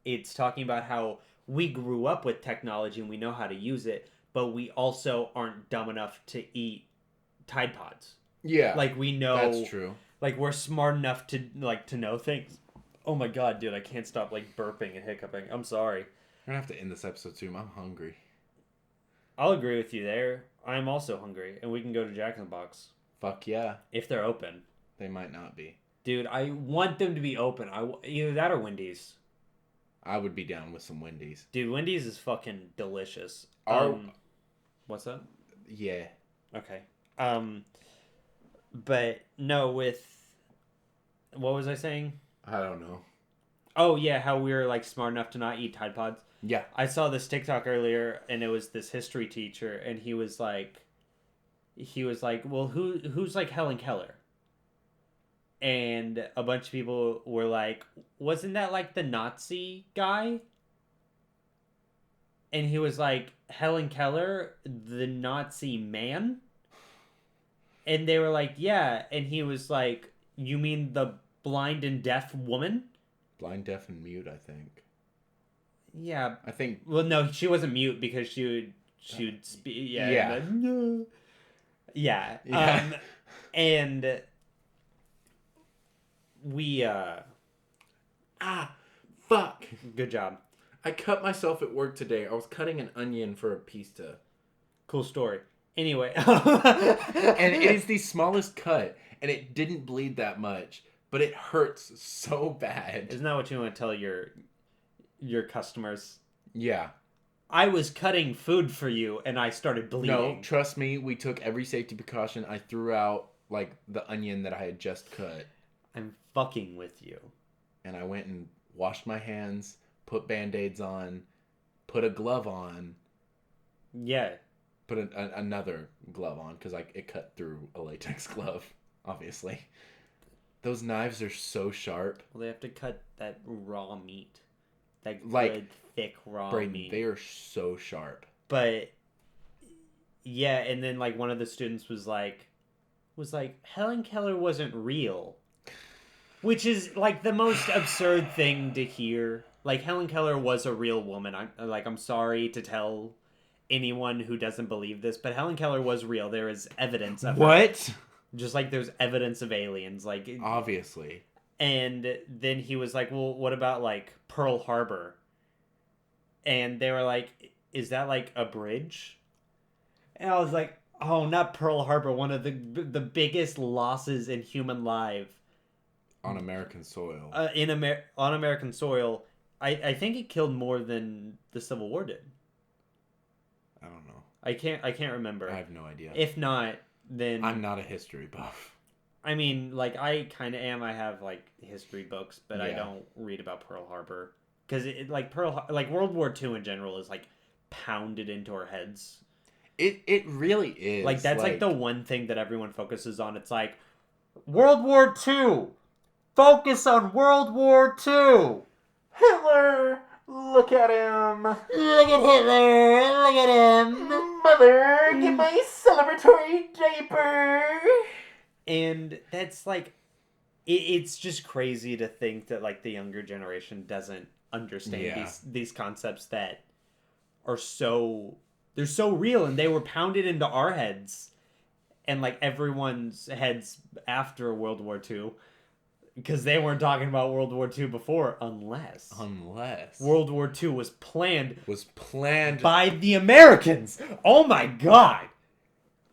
it's talking about how we grew up with technology and we know how to use it, but we also aren't dumb enough to eat Tide Pods. Yeah. Like we know That's true. Like we're smart enough to know things. Oh my god, dude, I can't stop like burping and hiccuping. I'm sorry. We're gonna have to end this episode soon. I'm hungry. I'll agree with you there. I'm also hungry, and we can go to Jack in the Box. Fuck yeah. If they're open. They might not be. Dude, I want them to be open. Either that or Wendy's. I would be down with some Wendy's. Dude, Wendy's is fucking delicious. What's that? Yeah. Okay. But no, with... What was I saying? I don't know. Oh, yeah, how we were, like, smart enough to not eat Tide Pods. Yeah. I saw this TikTok earlier, and it was this history teacher, and he was like, well, who's like Helen Keller? And a bunch of people were like, wasn't that like the Nazi guy? And he was like, Helen Keller, the Nazi man? And they were like, yeah. And he was like, you mean the blind and deaf woman? Blind, deaf, and mute, I think. Yeah. I think... Well, no, she wasn't mute because she would speak. Yeah. Yeah. Yeah. And we... Fuck! Good job. I cut myself at work today. I was cutting an onion for a pizza. Cool story. Anyway. And it is the smallest cut, and it didn't bleed that much, but it hurts so bad. Isn't that what you want to tell your customers? Yeah. I was cutting food for you, and I started bleeding. No, trust me, we took every safety precaution. I threw out, like, the onion that I had just cut. I'm fucking with you. And I went and washed my hands, put Band-Aids on, put a glove on. Yeah. Put another glove on, because it cut through a latex glove, obviously. Those knives are so sharp. Well, they have to cut that raw meat. That good, like, thick, raw Brayden, meat. they are so sharp. But, yeah, and then, like, one of the students was like, Helen Keller wasn't real. Which is, like, the most absurd thing to hear. Like, Helen Keller was a real woman. I'm sorry to tell anyone who doesn't believe this, but Helen Keller was real. There is evidence of What? her. Just like there's evidence of aliens. Like, Obviously. and then he was like, well, what about, like, Pearl Harbor? And they were like, is that, like, a bridge? And I was like, oh, not Pearl Harbor. One of the biggest losses in human life. On American soil. On American soil. I think it killed more than the Civil War did. I don't know. I can't remember. I have no idea. If not, then... I'm not a history buff. I mean, like, I kind of am. I have, like, history books, but Yeah. I don't read about Pearl Harbor. Because, World War II in general is, like, pounded into our heads. It really is. Like, that's, like, the one thing that everyone focuses on. It's like, World War II! Focus on World War II! Hitler! Look at him! Look at Hitler! Look at him! Mother, get my celebratory diaper! And that's, like... It's just crazy to think that, like, the younger generation doesn't understand these concepts that are so... They're so real, and they were pounded into our heads. And, like, everyone's heads after World War II. Because they weren't talking about World War II before, unless World War II was planned by the Americans. Oh my God,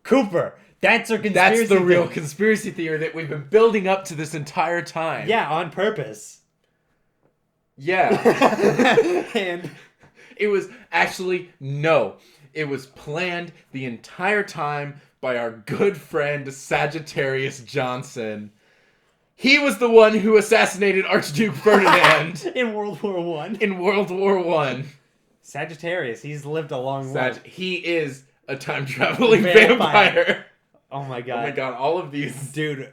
Cooper, that's our conspiracy. That's the real conspiracy theory that we've been building up to this entire time. Yeah, on purpose. Yeah. And it was actually no. It was planned the entire time by our good friend Sagittarius Johnson. He was the one who assassinated Archduke Ferdinand. In World War I. In World War I. Sagittarius, he's lived a long life. He is a time-traveling vampire. Oh my God. Oh my God, all of these. Dude,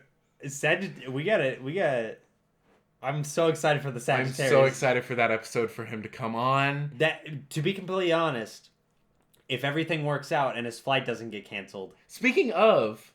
we gotta... I'm so excited for the I'm Sagittarius. so excited for that episode for him to come on. That, to be completely honest, if everything works out and his flight doesn't get canceled, Speaking of,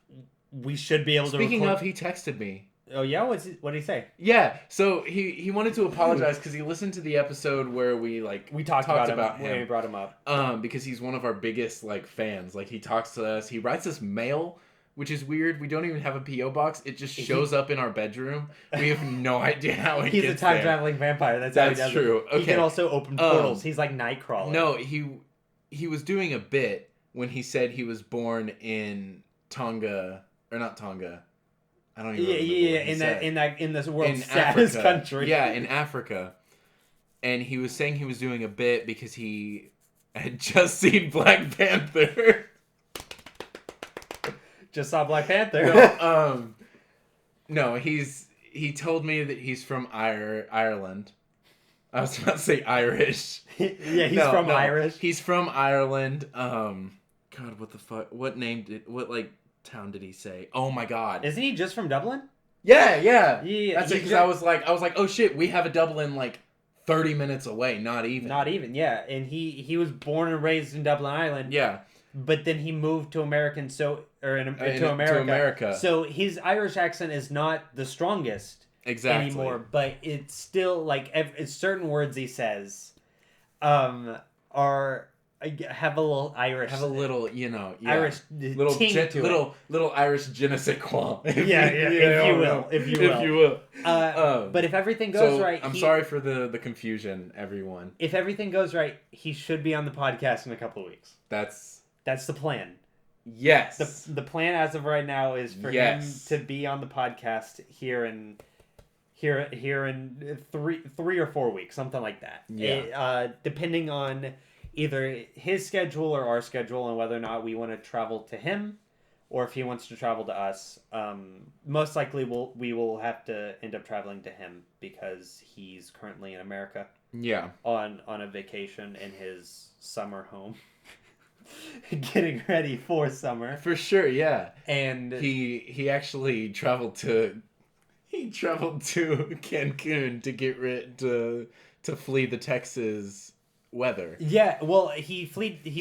we should be able to speaking record... of, he texted me. Oh yeah, what did he say? Yeah, so he wanted to apologize because he listened to the episode where we talked about him him. when we brought him up. Because he's one of our biggest fans. Like, he talks to us. He writes us mail, which is weird. We don't even have a PO box. It just shows up in our bedroom. We have no idea how it He's gets a time traveling vampire. That's how he does true. It. He Okay. can also open portals. He's like Nightcrawler. No, he was doing a bit when he said he was born in Tonga, or not Tonga. I don't even remember in this world's in saddest Africa. country. Yeah, in Africa. And he was saying he was doing a bit because he had just seen Black Panther. Just saw Black Panther. No, he told me that he's from Ireland. I was about to say Irish. Yeah, he's from Irish. He's from Ireland. God, what the fuck? What town did he say? Oh my god. Isn't he just from Dublin? Yeah. Yeah. That's it, because I was like, oh shit, we have a Dublin 30 minutes away, not even. Yeah. And he was born and raised in Dublin, Ireland. Yeah. But then he moved to America. To America. So his Irish accent is not the strongest anymore, but it's still certain words he says have a little Irish. Have a little, Irish little ting to it. Little Irish je ne sais quoi. If you will. But if everything goes right, I'm sorry for the confusion, everyone. If everything goes right, he should be on the podcast in a couple of weeks. That's the plan. Yes. The plan as of right now is for him to be on the podcast here in 3 or 4 weeks, something like that. Yeah. Depending on either his schedule or our schedule and whether or not we want to travel to him or if he wants to travel to us. Most likely we will have to end up traveling to him because he's currently in America. Yeah. On a vacation in his summer home. Getting ready for summer. For sure, yeah. And he actually traveled to Cancun to get rid to flee the Texas weather. Yeah, well, he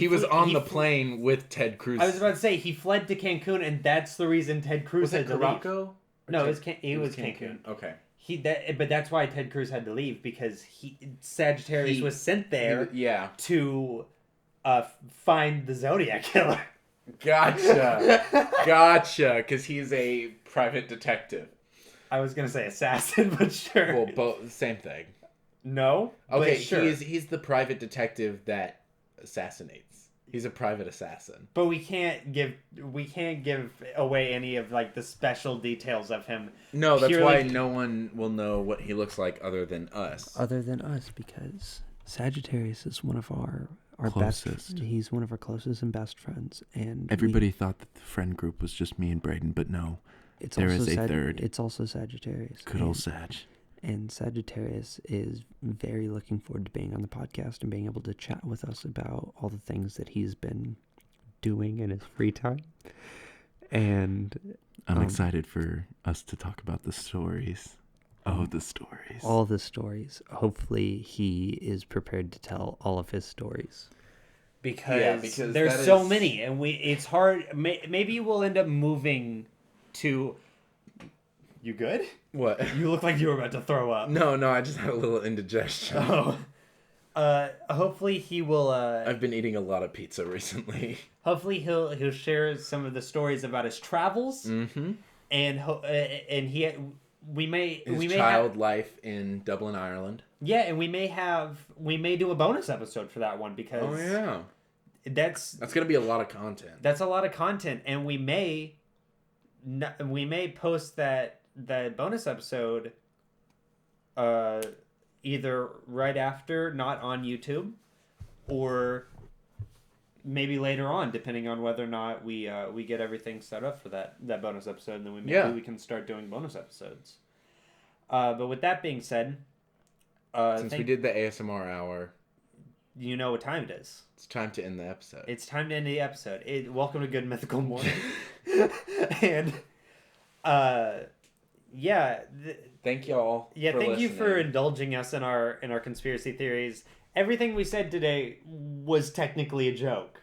was on the plane with Ted Cruz. I was about to say he fled to Cancun, and that's the reason Ted Cruz had to leave. No, it was Cancun. Okay. But that's why Ted Cruz had to leave because Sagittarius was sent there. To find the Zodiac killer. Gotcha. Because he's a private detective. I was gonna say assassin, but sure. Well, both same thing. No. Okay, but sure. He's the private detective that assassinates. He's a private assassin. But we can't give away any of the special details of him. No, that's why no one will know what he looks like other than us. Because Sagittarius is one of our closest. best. He's one of our closest and best friends, and everybody thought that the friend group was just me and Braden, but no, there is a third. It's also Sagittarius. Good old Sag. And Sagittarius is very looking forward to being on the podcast and being able to chat with us about all the things that he's been doing in his free time. And I'm excited for us to talk about the stories. Oh, the stories. All the stories. Hopefully he is prepared to tell all of his stories. Because there's so many, and it's hard. Maybe we'll end up moving to... You good? What? You look like you were about to throw up. No, I just had a little indigestion. Oh. Hopefully he will... I've been eating a lot of pizza recently. Hopefully he'll share some of the stories about his travels. Mm-hmm. And we may child life in Dublin, Ireland. Yeah, and we may do a bonus episode for that one because that's gonna be a lot of content. That's a lot of content, and we may post that bonus episode either right after, not on YouTube, or maybe later on, depending on whether or not we get everything set up for that bonus episode, and then maybe we can start doing bonus episodes. But with that being said, since we did the ASMR hour, you know what time it is. It's time to end the episode. It's time to end the episode. Welcome to Good Mythical Morning. And yeah, Thank y'all. yeah. for Thank you for listening. indulging us in our conspiracy theories. Everything we said today was technically a joke,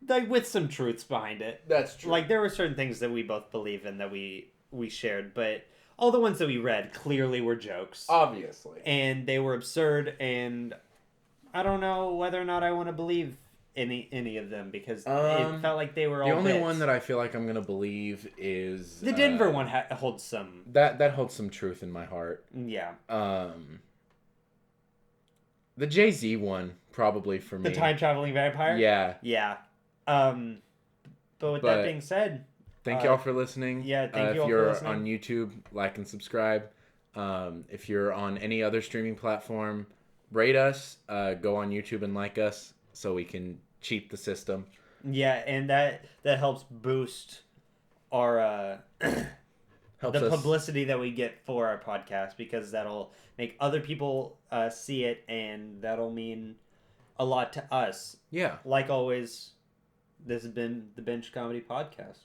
like with some truths behind it. That's true. Like there were certain things that we both believe in that we shared, but all the ones that we read clearly were jokes, Obviously. and they were absurd. And I don't know whether or not I want to believe any of them because it felt like they were all The only bits. one that I feel like I'm gonna believe is The Denver one holds some. that holds some truth in my heart. Yeah. The Jay-Z one probably for me. The time traveling vampire. Yeah. Yeah. But with that being said, Thank y'all for listening. Yeah, thank you all if for you're listening. on YouTube, like and subscribe. If you're on any other streaming platform, rate us. Go on YouTube and like us so we can cheat the system. yeah, and that helps boost our Helps the us. publicity that we get for our podcast because that'll make other people see it, and that'll mean a lot to us. Yeah. Like always, this has been the Bench Comedy Podcast.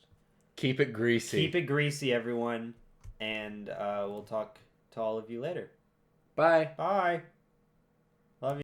Keep it greasy. Keep it greasy, everyone, and we'll talk to all of you later. Bye. Bye.